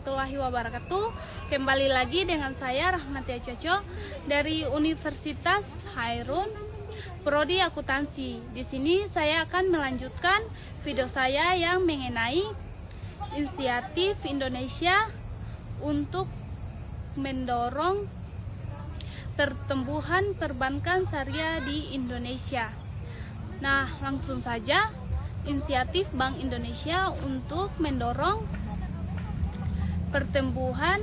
warahmatullahi wabarakatuh. Kembali lagi dengan saya Rahmatia Coco dari Universitas Hairun, Prodi Akuntansi. Di sini saya akan melanjutkan video saya yang mengenai inisiatif Indonesia untuk mendorong pertumbuhan perbankan syariah di Indonesia. Nah, langsung saja, inisiatif Bank Indonesia untuk mendorong pertumbuhan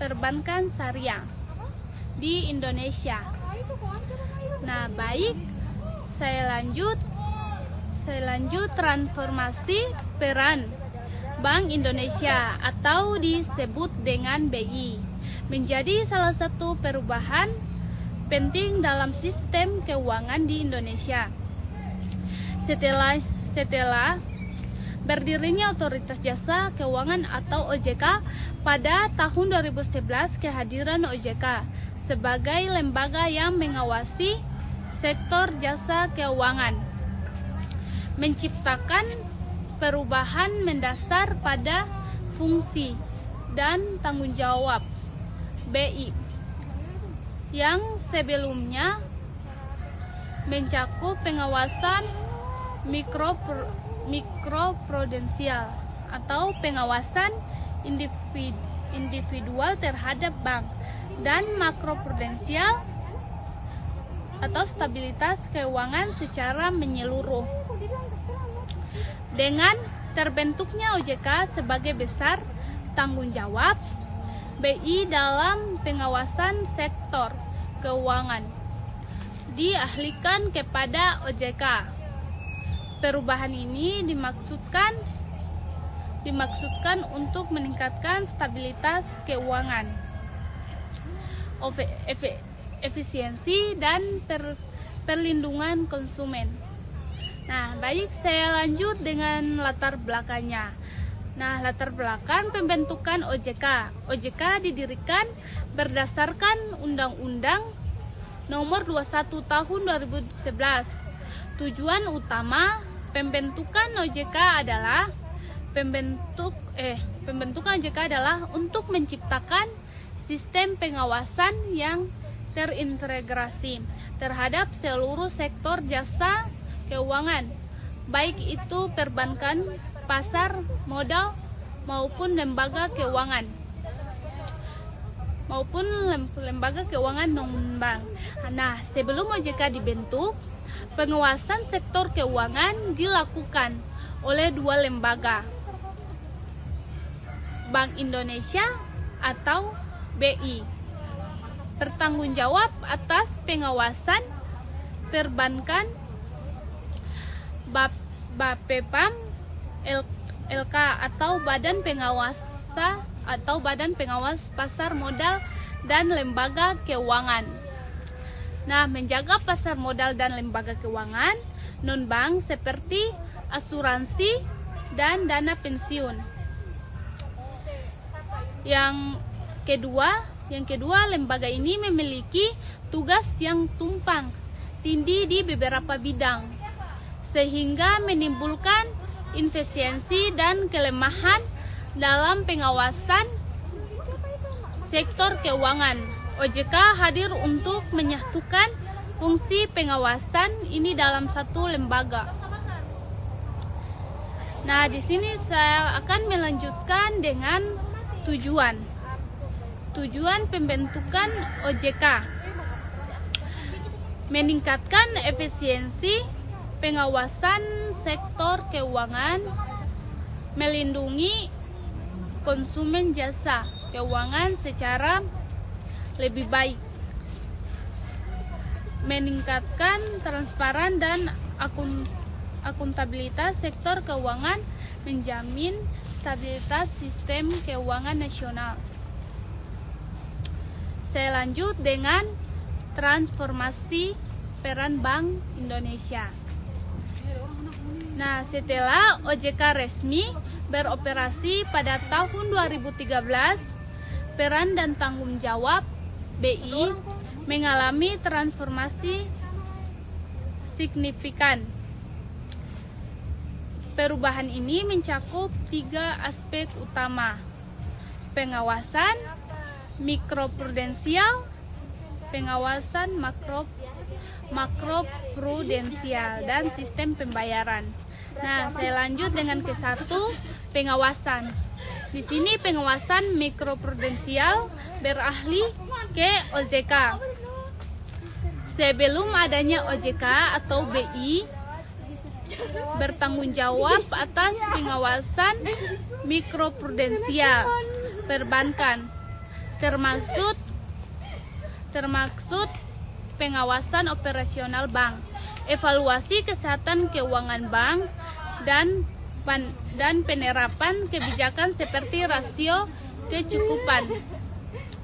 perbankan syariah di Indonesia. Nah, baik, saya lanjut transformasi peran Bank Indonesia atau disebut dengan BI menjadi salah satu perubahan penting dalam sistem keuangan di Indonesia. Setelah berdirinya Otoritas Jasa Keuangan atau OJK pada tahun 2011, kehadiran OJK sebagai lembaga yang mengawasi sektor jasa keuangan menciptakan perubahan mendasar pada fungsi dan tanggung jawab BI yang sebelumnya mencakup pengawasan mikroprudensial atau pengawasan individual terhadap bank dan makroprudensial atau stabilitas keuangan secara menyeluruh. Dengan terbentuknya OJK sebagai besar tanggung jawab BI dalam pengawasan sektor keuangan dialihkan kepada OJK. Perubahan ini dimaksudkan untuk meningkatkan stabilitas keuangan, efisiensi dan perlindungan konsumen. Nah, baik, saya lanjut dengan latar belakangnya. Nah, latar belakang pembentukan OJK. OJK didirikan berdasarkan Undang-Undang Nomor 21 Tahun 2011. Tujuan utama pembentukan OJK adalah untuk menciptakan sistem pengawasan yang terintegrasi terhadap seluruh sektor jasa keuangan, baik itu perbankan, pasar modal maupun lembaga keuangan non-bank. Nah, sebelum OJK dibentuk, pengawasan sektor keuangan dilakukan oleh dua lembaga, Bank Indonesia atau BI, bertanggung jawab atas pengawasan perbankan, Bapepam, LK atau Badan Pengawas Pasar Modal dan Lembaga Keuangan. Nah, menjaga pasar modal dan lembaga keuangan non-bank seperti asuransi dan dana pensiun. Yang kedua, lembaga ini memiliki tugas yang tumpang tindih di beberapa bidang, sehingga menimbulkan inefisiensi dan kelemahan dalam pengawasan sektor keuangan. OJK hadir untuk menyatukan fungsi pengawasan ini dalam satu lembaga. Nah, di sini saya akan melanjutkan dengan tujuan pembentukan OJK. Meningkatkan efisiensi pengawasan sektor keuangan, melindungi konsumen jasa keuangan secara lebih baik, meningkatkan transparan dan akuntabilitas sektor keuangan, menjamin stabilitas sistem keuangan nasional. Saya lanjut dengan transformasi peran Bank Indonesia. Nah, setelah OJK resmi beroperasi pada tahun 2013, peran dan tanggung jawab BI mengalami transformasi signifikan. Perubahan ini mencakup 3 aspek utama. pengawasan mikroprudensial, pengawasan makroprudensial, dan sistem pembayaran. Nah, saya lanjut dengan ke satu, pengawasan. Di sini pengawasan mikroprudensial beralih ke OJK. Sebelum adanya OJK atau BI bertanggung jawab atas pengawasan mikroprudensial perbankan, termaksud pengawasan operasional bank, evaluasi kesehatan keuangan bank, dan penerapan kebijakan seperti rasio kecukupan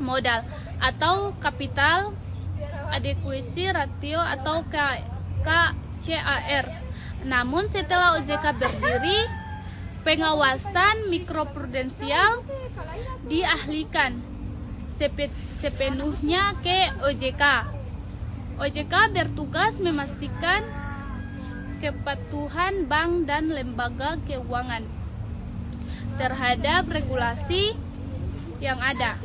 modal atau capital adequacy ratio atau KCAR. Namun setelah OJK berdiri, pengawasan mikroprudensial dialihkan sepenuhnya ke OJK. OJK bertugas memastikan kepatuhan bank dan lembaga keuangan terhadap regulasi yang ada,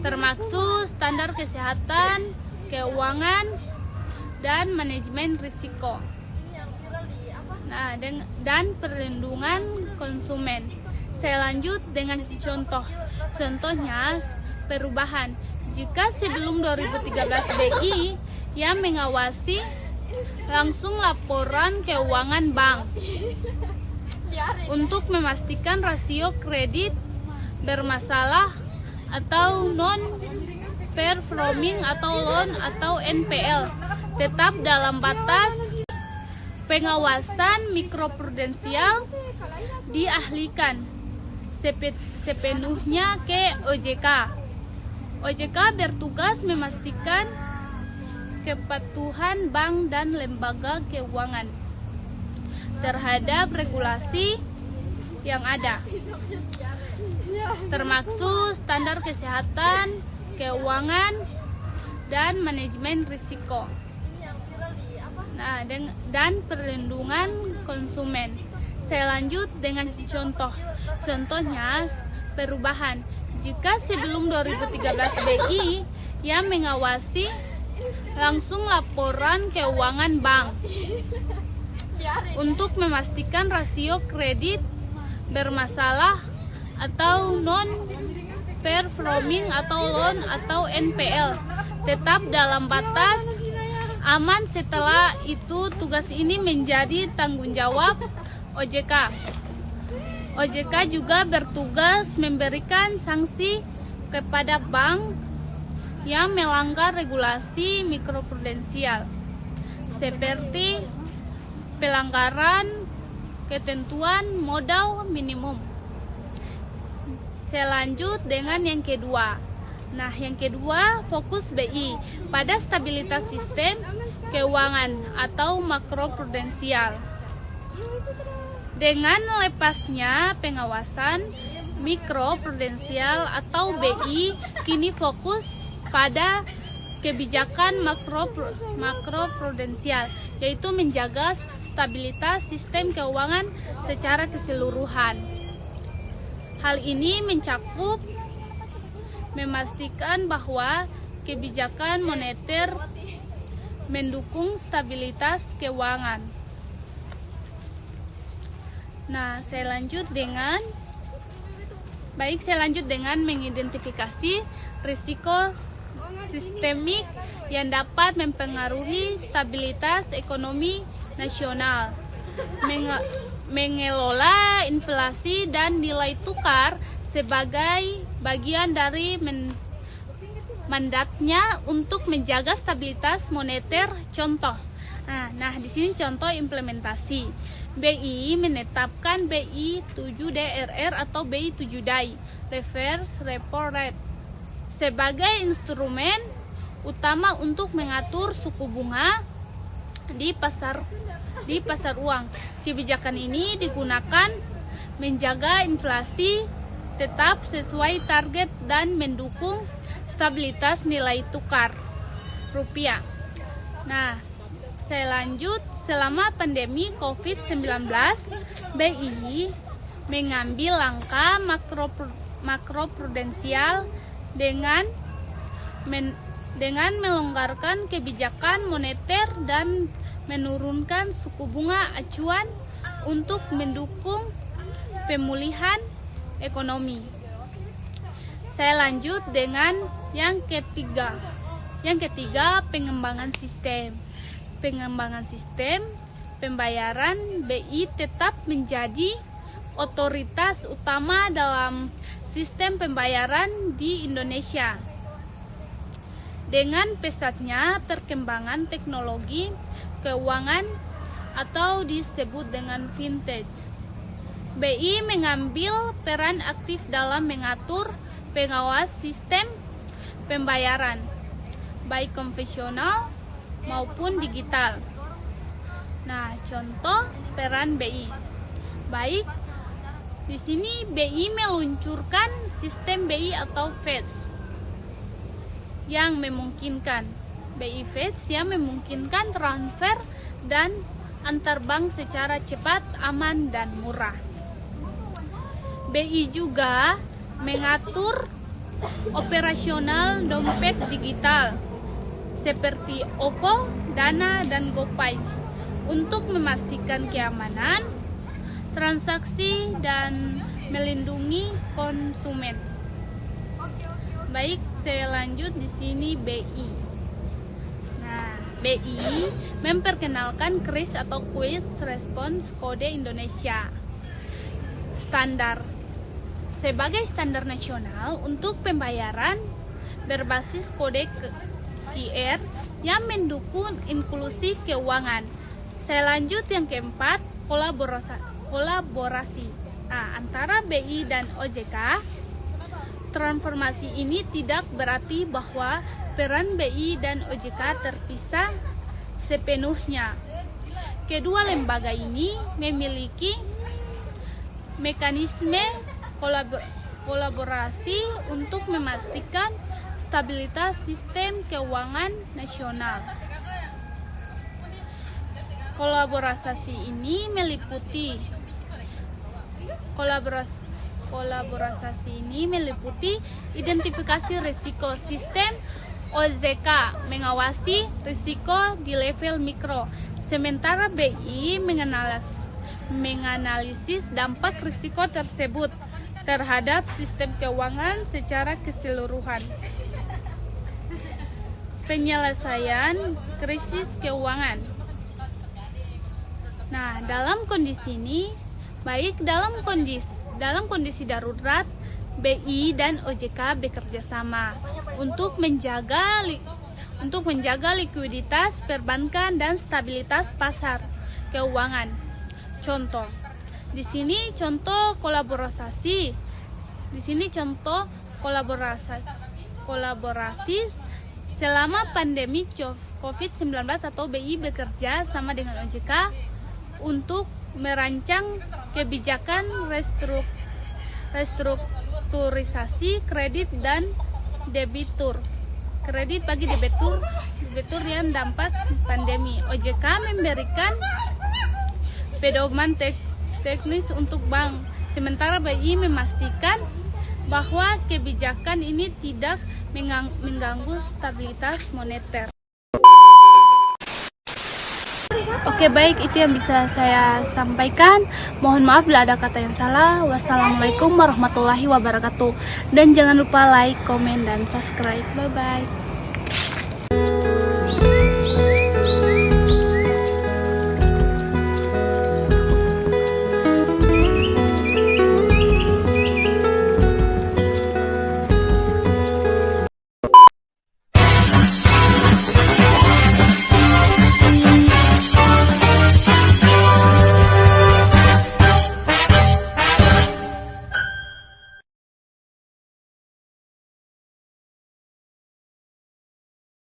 termasuk standar kesehatan keuangan dan manajemen risiko. Nah, dan perlindungan konsumen. Saya lanjut dengan contoh. Contohnya perubahan. Jika sebelum 2013 BI yang mengawasi langsung laporan keuangan bank untuk memastikan rasio kredit bermasalah atau non performing atau loan atau NPL tetap dalam batas, pengawasan mikroprudensial dialihkan sepenuhnya ke OJK. OJK bertugas memastikan kepatuhan bank dan lembaga keuangan terhadap regulasi yang ada, termasuk standar kesehatan keuangan dan manajemen risiko. Nah, dan perlindungan konsumen. Saya lanjut dengan contoh. Contohnya perubahan. Jika sebelum 2013 BI yang mengawasi langsung laporan keuangan bank untuk memastikan rasio kredit bermasalah atau non performing atau loan atau NPL tetap dalam batas aman. Setelah itu tugas ini menjadi tanggung jawab OJK. OJK juga bertugas memberikan sanksi kepada bank yang melanggar regulasi mikroprudensial seperti pelanggaran ketentuan modal minimum. Saya lanjut dengan yang kedua. Nah, yang kedua, fokus BI pada stabilitas sistem keuangan atau makroprudensial. Dengan lepasnya pengawasan mikroprudensial atau BI, kini fokus pada kebijakan makroprudensial, yaitu menjaga stabilitas sistem keuangan secara keseluruhan. Hal ini mencakup memastikan bahwa kebijakan moneter mendukung stabilitas keuangan. Nah, saya lanjut dengan mengidentifikasi risiko sistemik yang dapat mempengaruhi stabilitas ekonomi nasional, mengelola inflasi dan nilai tukar sebagai bagian dari mandatnya untuk menjaga stabilitas moneter. Contoh. Nah, di sini contoh implementasi. BI menetapkan BI 7DRR atau BI 7DAI, reverse repo rate, sebagai instrumen utama untuk mengatur suku bunga di pasar uang. Kebijakan ini digunakan menjaga inflasi tetap sesuai target dan mendukung stabilitas nilai tukar rupiah. Nah, saya lanjut. Selama pandemi COVID-19, BI mengambil langkah makroprudensial dengan melonggarkan kebijakan moneter dan menurunkan suku bunga acuan untuk mendukung pemulihan ekonomi. Saya lanjut dengan yang ketiga. Yang ketiga, pengembangan sistem. Pengembangan sistem pembayaran. BI tetap menjadi otoritas utama dalam sistem pembayaran di Indonesia. Dengan pesatnya perkembangan teknologi keuangan atau disebut dengan fintech, BI mengambil peran aktif dalam mengatur pengawas sistem pembayaran, baik konvensional maupun digital. Nah, contoh peran BI. Baik, di sini BI meluncurkan sistem BI atau FEDS yang memungkinkan BI FEDS yang memungkinkan transfer dan antar bank secara cepat, aman, dan murah. BI juga mengatur operasional dompet digital seperti OVO, Dana, dan GoPay untuk memastikan keamanan transaksi dan melindungi konsumen. Baik, saya lanjut di sini BI. Nah, BI memperkenalkan KRIS atau Quick Response Code Indonesia standar sebagai standar nasional untuk pembayaran berbasis kode QR yang mendukung inklusi keuangan. Saya lanjut yang keempat, kolaborasi antara BI dan OJK. Transformasi ini tidak berarti bahwa peran BI dan OJK terpisah sepenuhnya. Kedua lembaga ini memiliki mekanisme kolaborasi untuk memastikan stabilitas sistem keuangan nasional. Kolaborasi ini meliputi identifikasi risiko sistem. OJK mengawasi risiko di level mikro, sementara BI menganalisis dampak risiko tersebut terhadap sistem keuangan secara keseluruhan. Penyelesaian krisis keuangan. Nah, dalam kondisi ini, baik dalam kondisi darurat, BI dan OJK bekerja sama untuk menjaga likuiditas perbankan dan stabilitas pasar keuangan. Contoh, di sini contoh kolaborasi. Kolaborasi selama pandemi COVID-19 atau BI bekerja sama dengan OJK untuk merancang kebijakan restrukturisasi kredit dan debitur. Kredit bagi debitur yang dampak pandemi. OJK memberikan pedoman teknis untuk bank, sementara BI memastikan bahwa kebijakan ini tidak mengganggu stabilitas moneter. Oke, baik, itu yang bisa saya sampaikan. Mohon maaf bila ada kata yang salah. Wassalamualaikum warahmatullahi wabarakatuh. Dan jangan lupa like, komen, dan subscribe. Bye-bye.